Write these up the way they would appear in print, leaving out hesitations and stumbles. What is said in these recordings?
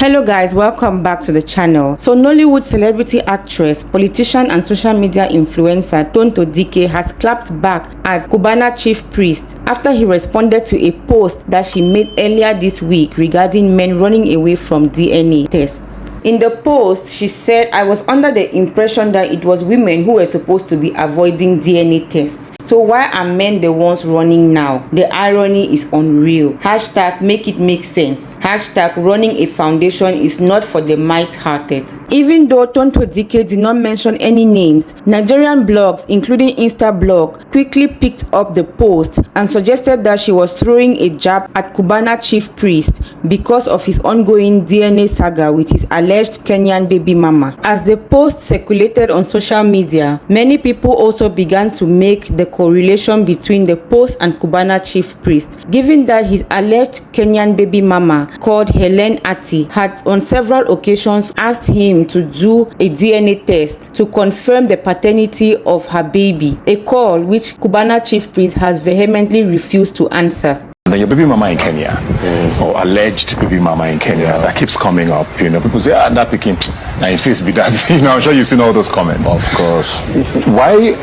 Hello guys, welcome back to the channel. So Nollywood celebrity actress, politician and social media influencer Tonto Dikeh has clapped back at Cubana Chiefpriest after he responded to a post that she made earlier this week regarding men running away from DNA tests. In the post, she said, "I was under the impression that it was women who were supposed to be avoiding DNA tests. So why are men the ones running now? The irony is unreal. Hashtag make it make sense. Hashtag running a foundation is not for the might-hearted." Even though Tonto Dikeh did not mention any names, Nigerian blogs, including Instablog, quickly picked up the post and suggested that she was throwing a jab at Cubana Chiefpriest because of his ongoing DNA saga with his alleged Kenyan baby mama. As the post circulated on social media, many people also began to make the correlation between the post and Cubana Chiefpriest, given that his alleged Kenyan baby mama, called Helen Ati, had on several occasions asked him to do a DNA test to confirm the paternity of her baby, a call which Cubana Chiefpriest has vehemently refused to answer. Then your baby mama in Kenya, or alleged baby mama in Kenya, that keeps coming up. People say, that picking, now in face be that. I'm sure you've seen all those comments. Of course. Why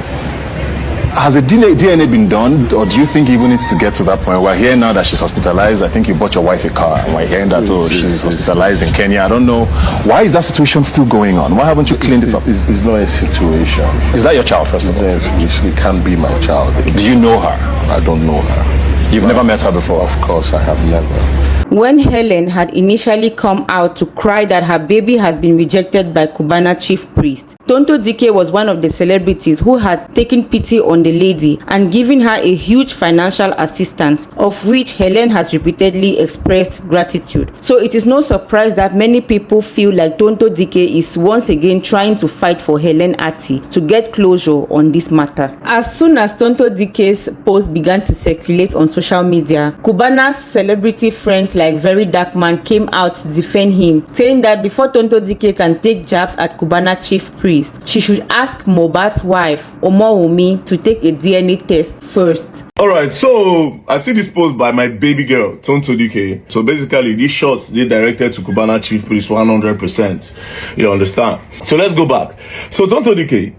has the DNA been done, or do you think it even needs to get to that point? We're here now that she's hospitalized. I think you bought your wife a car, and we're hearing that she's hospitalized in Kenya. I don't know. Why is that situation still going on? Why haven't you cleaned it up? It's not a situation. Is that your child, first of all? It can't be my child. Do you know her? I don't know her. You've never met her before? Of course, I have never. When Helen had initially come out to cry that her baby has been rejected by Cubana Chiefpriest, Tonto Dikeh was one of the celebrities who had taken pity on the lady and given her a huge financial assistance, of which Helen has repeatedly expressed gratitude. So it is no surprise that many people feel like Tonto Dikeh is once again trying to fight for Helen Ati to get closure on this matter. As soon as Tonto Dikeh's post began to circulate on social media, Cubana's celebrity friends like VeryDarkMan came out to defend him, saying that before Tonto Dikeh can take jabs at Cubana Chiefpriest, she should ask Mohbad's wife, Omowumi, to take a DNA test first. Alright, so I see this post by my baby girl, Tonto Dikeh. So basically, these shots, they directed to Cubana Chiefpriest 100%. You understand? So let's go back. So Tonto Dikeh,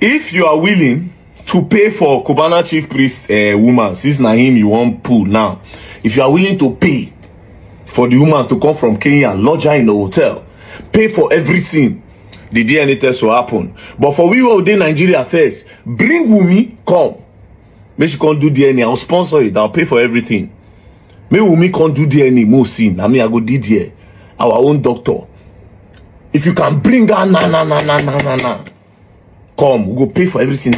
if you are willing to pay for Cubana Chiefpriest woman, since na him you want pull now, if you are willing to pay for the woman to come from Kenya, lodge her in the hotel, pay for everything, the DNA test will happen. But for we who are in Nigeria first, bring Wumi, come. Make she can't do DNA, I'll sponsor it, I'll pay for everything. Make Wumi can't do DNA, more sin. I go did here, our own doctor. If you can bring her, come, we go pay for everything,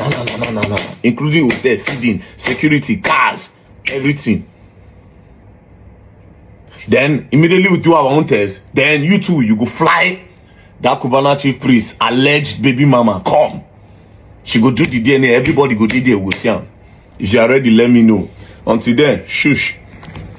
including hotel, feeding, security, cars, everything. Then immediately we do our own test. Then you too, you go fly that Cubana Chiefpriest alleged baby mama. Come, she go do the DNA. Everybody go do the DNA. If you are ready, let me know. Until then, shush.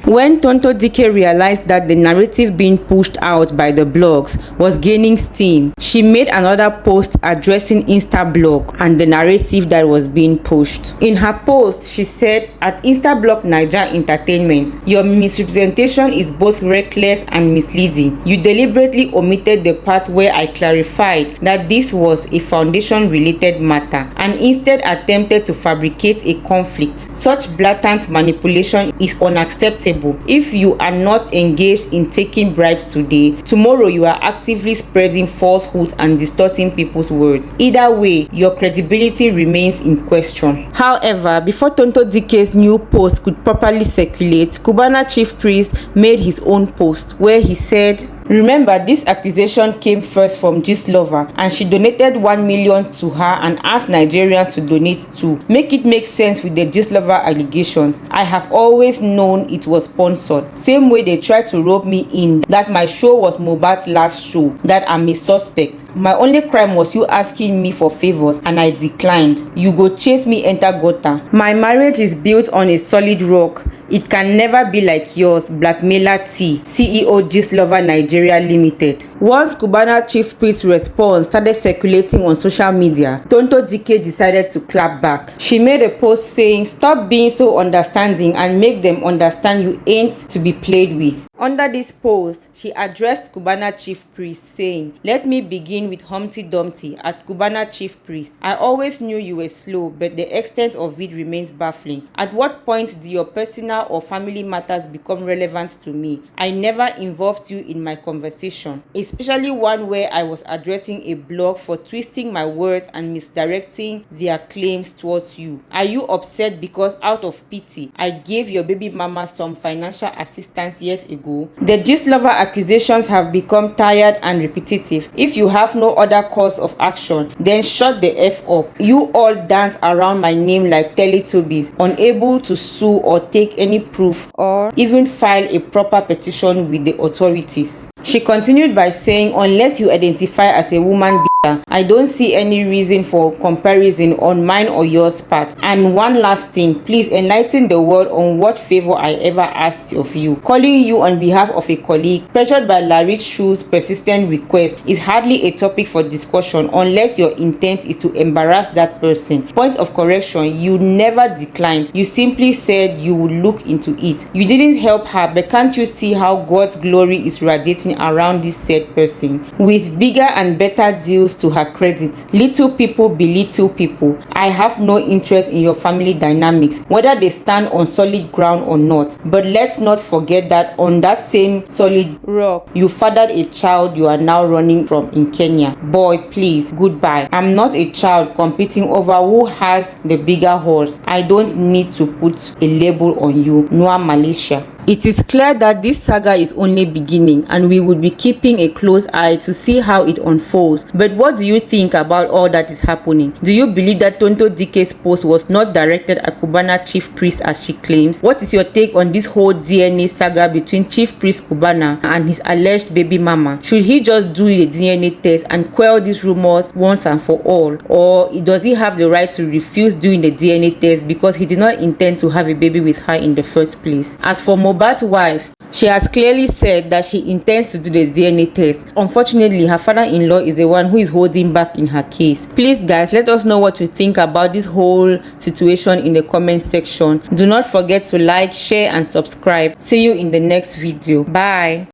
When Tonto Dikeh realized that the narrative being pushed out by the blogs was gaining steam, she made another post addressing Instablog and the narrative that was being pushed. In her post, she said, "At Instablog Niger Entertainment, your misrepresentation is both reckless and misleading. You deliberately omitted the part where I clarified that this was a foundation-related matter and instead attempted to fabricate a conflict. Such blatant manipulation is unacceptable. If you are not engaged in taking bribes today, tomorrow you are actively spreading falsehoods and distorting people's words. Either way, your credibility remains in question." However, before Tonto Dikeh's new post could properly circulate, Cubana Chiefpriest made his own post where he said, "Remember, this accusation came first from Gistlover and she donated 1 million to her and asked Nigerians to donate too. Make it make sense with the Gistlover allegations. I have always known it was sponsored. Same way they tried to rope me in that my show was Mohbad's last show, that I'm a suspect. My only crime was you asking me for favors and I declined. You go chase me enter gutter. My marriage is built on a solid rock. It can never be like yours. Blackmailer T, CEO Gistlover Nigeria Limited." Once Cubana Chiefpriest's response started circulating on social media, Tonto Dikeh decided to clap back. She made a post saying, "Stop being so understanding and make them understand you ain't to be played with." Under this post, she addressed Cubana Chiefpriest saying, "Let me begin with Humpty Dumpty at Cubana Chiefpriest. I always knew you were slow, but the extent of it remains baffling. At what point do your personal or family matters become relevant to me? I never involved you in my conversation, especially one where I was addressing a blog for twisting my words and misdirecting their claims towards you. Are you upset because out of pity, I gave your baby mama some financial assistance years ago? The gist lover accusations have become tired and repetitive. If you have no other course of action, then shut the F up. You all dance around my name like Teletubbies, unable to sue or take any proof or even file a proper petition with the authorities." She continued by saying, "Unless you identify as a woman, I don't see any reason for comparison on mine or yours part. And one last thing, please enlighten the world on what favor I ever asked of you. Calling you on behalf of a colleague, pressured by Larry Shu's persistent request, is hardly a topic for discussion unless your intent is to embarrass that person. Point of correction, you never declined. You simply said you would look into it. You didn't help her, but can't you see how God's glory is radiating around this said person? With bigger and better deals to her credit. Little people belittle people. I have no interest in your family dynamics, whether they stand on solid ground or not. But let's not forget that on that same solid rock, you fathered a child you are now running from in Kenya. Boy, please, goodbye. I'm not a child competing over who has the bigger horse. I don't need to put a label on you. Noah Malaysia." It is clear that this saga is only beginning and we will be keeping a close eye to see how it unfolds. But what do you think about all that is happening? Do you believe that Tonto Dikeh's post was not directed at Cubana Chiefpriest as she claims? What is your take on this whole DNA saga between Chiefpriest Cubana and his alleged baby mama? Should he just do a DNA test and quell these rumors once and for all? Or does he have the right to refuse doing the DNA test because he did not intend to have a baby with her in the first place? As for Mohbad's wife, she has clearly said that she intends to do the DNA test. Unfortunately, her father-in-law is the one who is holding back in her case. Please guys, let us know what you think about this whole situation in the comment section. Do not forget to like, share and subscribe. See you in the next video. Bye.